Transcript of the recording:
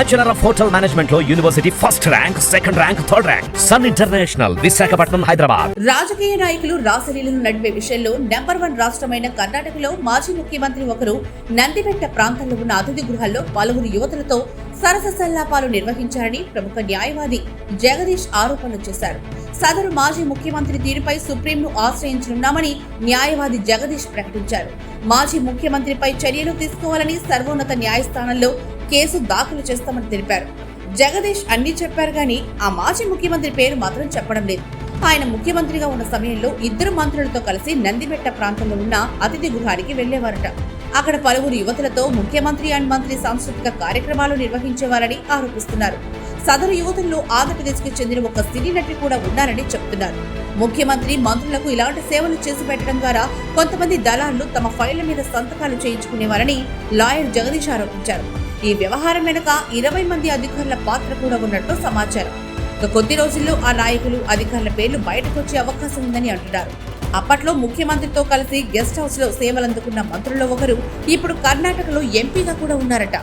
Bachelor of hotel management లో university first rank, second rank, third rank. Sun international, Visakhapatnam, Hyderabad. రాజకీయ నాయకులు రాసలీలను నడిపే విషయంలో నెంబర్ 1 రాష్ట్రమైన కర్ణాటకలో మాజీ ముఖ్యమంత్రి ఒకరు నందిబెట్ట ప్రాంతంలో ఉన్న అతిథి గృహాల్లో పలువురు యువతులతో సరస సల్లాపాలు నిర్వహించారని ప్రముఖ న్యాయవాది జగదీష్ ఆరోపణలు చేశారు. సదరు మాజీ ముఖ్యమంత్రి తీరుపై సుప్రీంను ఆశ్రయించనున్నామని న్యాయవాది జగదీష్ ప్రకటించారు. మాజీ ముఖ్యమంత్రిపై చర్యలు తీసుకోవాలని సర్వోన్నత న్యాయస్థానంలో కేసు దాఖలు చేస్తామని తెలిపారు. జగదీష్ అన్ని చెప్పారు గానీ ఆ మాజీ ముఖ్యమంత్రి పేరు మాత్రం చెప్పడం లేదు. ఆయన ముఖ్యమంత్రిగా ఉన్న సమయంలో 2 మంత్రులతో కలిసి నందిబెట్ట ప్రాంతంలో ఉన్న అతిథి గృహానికి వెళ్లేవారట. అక్కడ పలువురు యువతులతో ముఖ్యమంత్రి అండ్ మంత్రి సాంస్కృతిక కార్యక్రమాలు నిర్వహించేవారని ఆరోపిస్తున్నారు. సదరు యువతుల్లో ఆంధ్రప్రదేశ్కి చెందిన ఒక సినీ నటి కూడా ఉన్నారని చెప్తున్నారు. ముఖ్యమంత్రి మంత్రులకు ఇలాంటి సేవలు చేసి పెట్టడం ద్వారా కొంతమంది దళాలు తమ ఫైళ్ల మీద సంతకాలు చేయించుకునేవారని లాయర్ జగదీష్ ఆరోపించారు. ఈ వ్యవహారం వెనుక 20 మంది అధికారుల పాత్ర కూడా ఉన్నట్టు సమాచారం. కొద్ది రోజుల్లో ఆ నాయకులు, అధికారుల పేర్లు బయటకు వచ్చే అవకాశం ఉందని అంటున్నారు. అప్పట్లో ముఖ్యమంత్రితో కలిసి గెస్ట్ హౌస్ లో సేవలందుకున్న మంత్రుల్లో ఒకరు ఇప్పుడు కర్ణాటకలో ఎంపీగా కూడా ఉన్నారట.